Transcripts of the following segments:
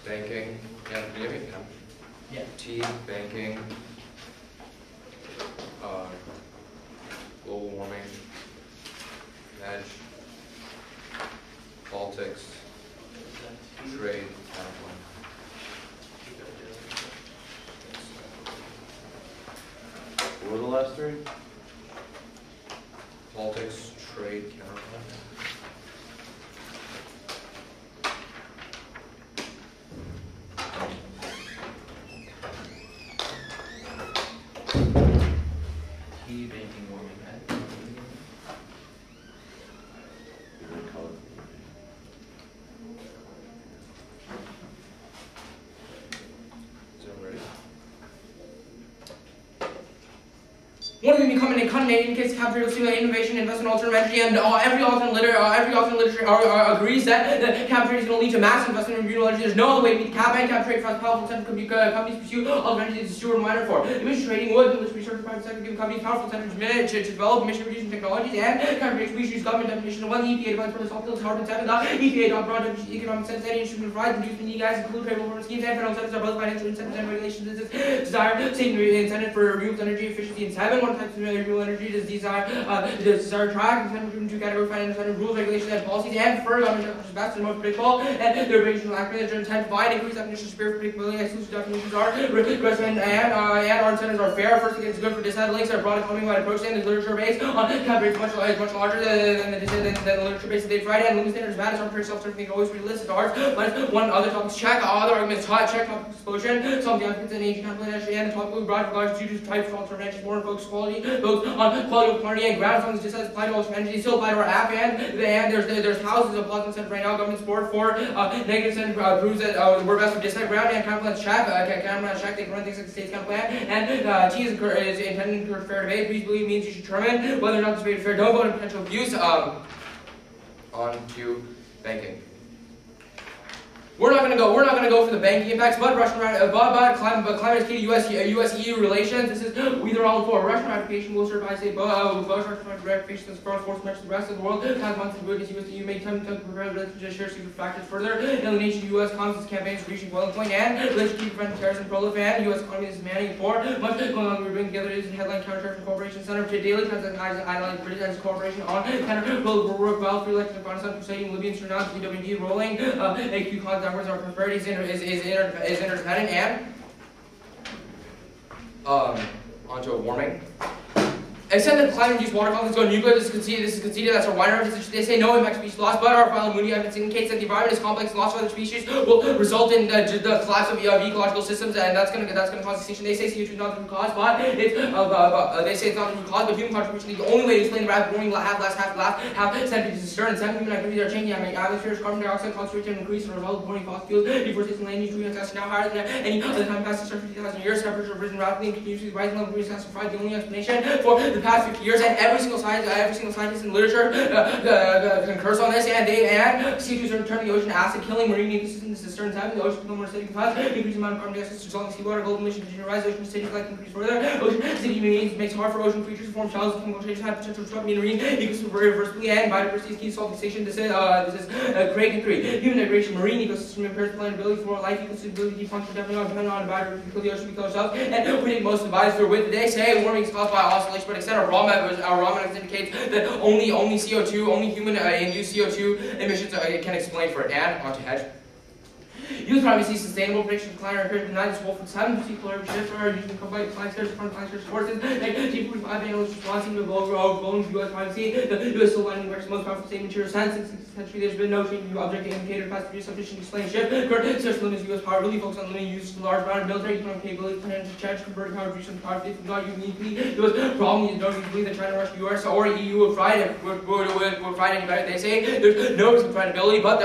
banking, yeah, do you have a pen? Yeah. T, banking, global warming, hedge, politics, trade, counterpoint. What were the last three? Politics, trade, counterpoint. Key banking warming head. Is everyone ready? One of them becoming a Canadian case capture stimulate innovation, investment in alternative energy, and every alternate literature agrees that the cap trade is going to lead to massive investment in renewable energy. There's no other way to meet the cap and cap trade for powerful incentive companies pursue alternative energy. This is a reminder for emission trading would, which research in private sector giving companies powerful incentives to develop emission reducing technologies and cap trade. We use government definition of one EPA defines for the soft fields, carbon 7. EPA broad definition economic sense and instrument provides inducement need guys include trade performance schemes and federal incentives are both financial incentives and regulations. This is desire safety incentive for renewable energy efficiency and 7. One type of renewable energy does desire track incentive between two categories financial incentive rules, regulations, and policies, and prefer government which is best and most predictable, and the regulational accuracy intent to provide increased definition, superior predictability, exclusive definitions are regressive and our incentives are fair. First, it's good for dissatisfied links, our broad economy-wide approach, and the literature base on cap rates much larger than the literature base that they Friday, and limit standards bad, arbitrary self-serving, always relisted ours, but one other topics check, other arguments check topic explosion, some of the applicants and agent calculation, and the topic we brought regards to types of alternative energy, more focused quality, both on quality of quantity and ground funds just as applied to alternative energy, still apply to our app, and there's thousands of plus incentives right now, government support for negative incentive proves that we're best for dissatisfied ground, and counter plans check, they can run things like the state's counter plan, and T is intended to encourage fair debate. Please believe means you should determine whether or not this debate is fair. Don't vote in potential abuse. On to banking. We're not going to go for the banking impacts, but climate is key to US-EU relations. This is we are all for Russian ratification will certify state both Russian ratification as far as force match the rest of the world. Has months of good as US-EU make time to prepare to share secret factors further. Alienation U.S. constant campaigns reaching boiling point and let's keep preventing terrorism proliferation. U.S. economy is demanding for much going on. We're bringing together is headline counter-terrorism cooperation center to daily transatlantic island British cooperation on counter work well for elections Afghanistan crusading Libyan Suriname PWD rolling AQ contact our prosperity is interdependent and onto warming. Except that climate-induced water conflicts go nuclear, this is conceded, that's our wider evidence. They say no impact species loss, but our final Moody evidence indicates that the environment is complex and loss of other species will result in the collapse of ecological systems, and that's gonna cause extinction. They say CO2 is not the root cause, but they say it's not the root cause, but human contribution is the only way to explain the rapid warming half centuries to stir, and 7 human activities are changing atmosphere's carbon dioxide concentration increase as a result of burning fossil fuels, deforestation, land use, greenhouse gas now higher than any other time past 50,000 years. Temperature has risen rapidly and continuously rising level of greenhouse gas provide the only explanation for the past 50 years, and every single scientist in literature concurs on this, and CO2 is returning the ocean acid, killing marine ecosystems, cisterns, having the ocean become more acidic because increasing amount of carbon dioxide resulting in seawater, global emissions continue to rise, ocean acidity like increase further, ocean acidity makes it hard for ocean creatures to form shells, chemical changes have potential to disrupt marine ecosystem irreversibly, and biodiversity is key to solve extinction. This is Craig and 3. Human degradation, marine ecosystem impairs plant ability for life, ecosystem ability to function definitely depending on biodiversity, because the ocean we kill ourselves, and we think most of the bodies we're with today say warming is caused by oscillation, but except our raw methods indicates that only CO2, only human induced CO2 emissions can explain for it. And onto hedge. Use privacy sustainable prediction of climate repair denied this wolf from 7% polar shift or using combined climate search front climate search sources. Like G45 analysts responding to global US privacy. The US still lining works most powerful state material since 16th century. There's been no change in object indicator past to be sufficient to explain shift. Current search limits US power really focus on limiting use of large amount of military economic capability to charge converting power to some power if not uniquely. There was problem you don't believe that China, Russia, US or EU would fight any better. They say there's no risk of credibility, but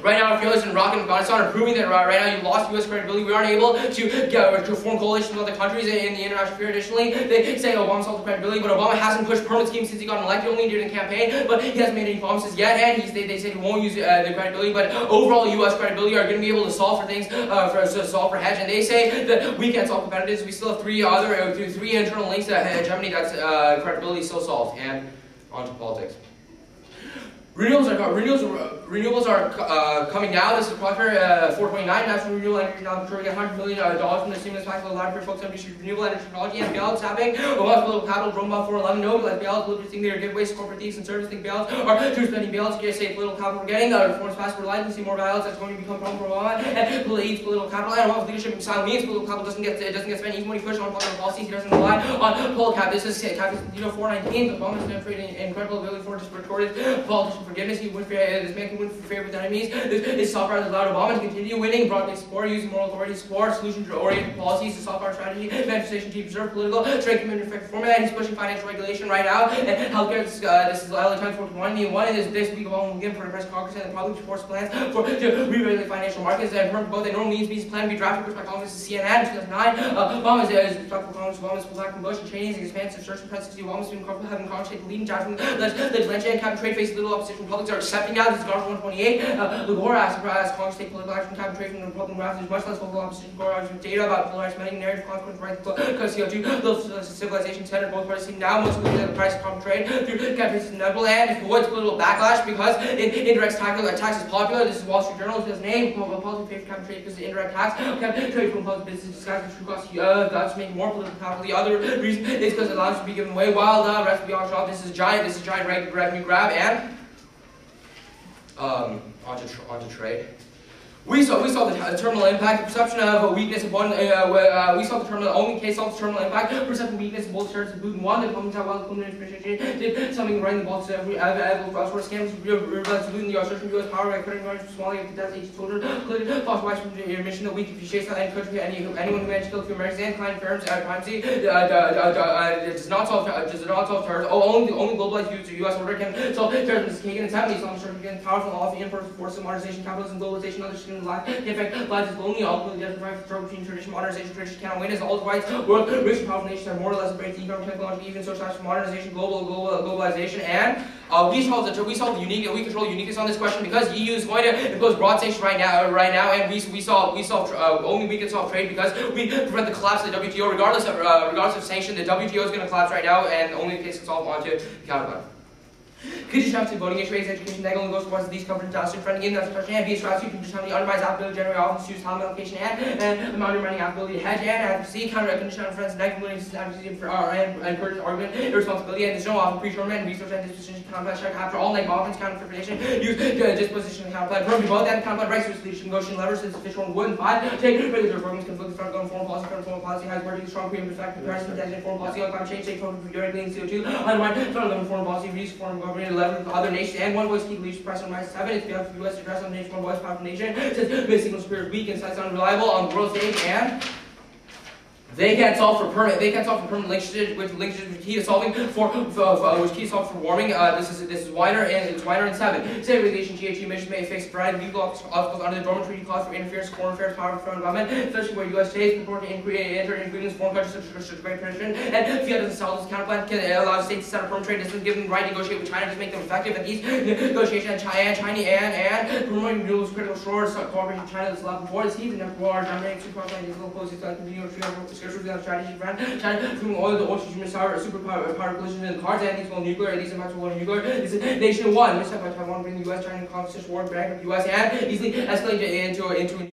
right now, fearless in Iraq and Afghanistan are proving that right now you lost U.S. credibility. We aren't able to form coalitions with other countries in the international sphere. Additionally, they say Obama solved credibility, but Obama hasn't pushed permit schemes since he got elected, only during the campaign, but he hasn't made any promises yet, and they said he won't use the credibility, but overall U.S. credibility are going to be able to solve for things, solve for hedge, and they say that we can't solve competitiveness. We still have three internal links to Germany that's credibility still solved, and on to politics. Renewables are coming down. This is quarter 429. National Renewable Energy now controlling $100 million from the stimulus package. A lot of focus on renewable energy technology and bailouts happening. A lot of political capital from about 411. No, like bailouts, political think they're giveaways, corporate thieves and service think bailouts are true spending bailouts. You say political capital we're getting. Reforms passed. We're likely to see more bailouts. That's going to become a problem for Obama. And political capital and a lot of leadership in silent means political capital doesn't get spent even when he pushes on popular policies. He doesn't rely on political capital. This is capital 419. Obama is demonstrating incredible ability for distorted politician forgiveness. This man can win for favor with enemies. This soft power has allowed Obama to continue winning broad-based support, using moral authority support, solution-oriented policies, the soft power strategy, manifestation to preserve political strength, commitment, effective formula, and he's pushing financial regulation right now. And healthcare, this is LA Times 421. And this week Obama will give for the press Congress and the public supports plans to re-regulate financial markets. And from both a normal means plan to be drafted pushed by Congress to CNN in 2009. Obama's respectful Congress, Obama's pullback from Bush and Cheney's expansive search for presidency. Obama's been comfortable having Congress take the leading judgment. Legislation and cap and trade faces little opposition. Republicans are accepting now. This is Congress 128. Gore asked Congress to take political action, cap and trade from the Republican draft. There's much less local opposition. Gore argues with data about polarized spending, narrative consequence, right, because CO2, little civilization centered. Both parties see now most of the price of common trade through cap is inevitable and it avoids political backlash because indirect tax is popular. This is Wall Street Journal. It says name policy favor cap and trade because the indirect tax cap and trade from public business disguised the true cost. That's making more political capital. The other reason is because it allows it to be given away while the rest of the auction. This is giant revenue grab and onto trade. We saw the terminal impact, the perception of a weakness of one. We saw the terminal only case of the terminal impact, perception weakness of both terms of Putin. One, the Republicans have well the information did something right in the box of every cross-border scams. Realized Putin, the assertion of U.S. power by cutting runs from Somalia to death, 18 children, including false wise from your mission that week if you chase out any country, anyone who managed to kill 2 Americans and client firms at primacy does not solve terrorism. Only globalized use of U.S. order can solve terrorism. This Kagan and 70s on the against powerful all the import force of modernization, capitalism, globalization, other life, in fact, life is lonely, ultimately justified for between tradition, modernization, tradition cannot win as all rights, world, rich and powerful nations have more or less embraced economic, technological, even socialized modernization, globalization, and we solve the unique, we control the uniqueness on this question because EU is going to impose broad sanctions right now, and only we can solve trade because we prevent the collapse of the WTO, regardless of sanction. The WTO is going to collapse right now, and only the case can solve onto the counterpart. Could you have to voting issue, raise education, that only goes towards these coverage downstream friendly in that question, and be a strategy to determine the undermines applicability, generate often use time allocation, and undermining applicability to hedge, and advocacy, counter condition on friends, negative willingness to advocacy for and encourage argument, irresponsibility, and there's no often pre-shortment, and research and disposition, counterpart check after all negative offense, counter-interpretation, use disposition and counterpart, promote both, and counterpart rights, leadership, negotiation, leverage, since official one would, and 5, take regulatory programs, conflict with foreign policy, foreign policy, has working strong pre and perspective, comparison, designate foreign policy on climate change, take focus for directly in CO2, undermine, foreign policy, reduce foreign government, 11, other nations, and one voice keep leadership press on rights 7. It's failed for the U.S. to address on nation, one voice powerful nation. It says basic signal spirit weak and sites unreliable on the world stage, and they can't solve for permanent linkages, which key to solving for warming. This is Weiner and 7. State regulation GHG emissions may face a variety of legal obstacles under the Dormant Treaty clause for interference, foreign affairs, power of foreign government, especially where U.S. states purport to enter into agreements with foreign countries such as Great Britain. And Fiat doesn't sell this counterplan can allow states to set up firm trade, doesn't give them the right to negotiate with China to make them effective. And these negotiations and promoting renewables critical shores, cooperation with China that's allowed before this heat and therefore war, dominating superpower and legal policies like continuing strategy friend China from oil to ultra-human superpower collisions in the cards, and these will nuclear, and these impacts will nuclear. This is nation one. This time by Taiwan bring the U.S. China competition war back with the U.S. and easily escalate into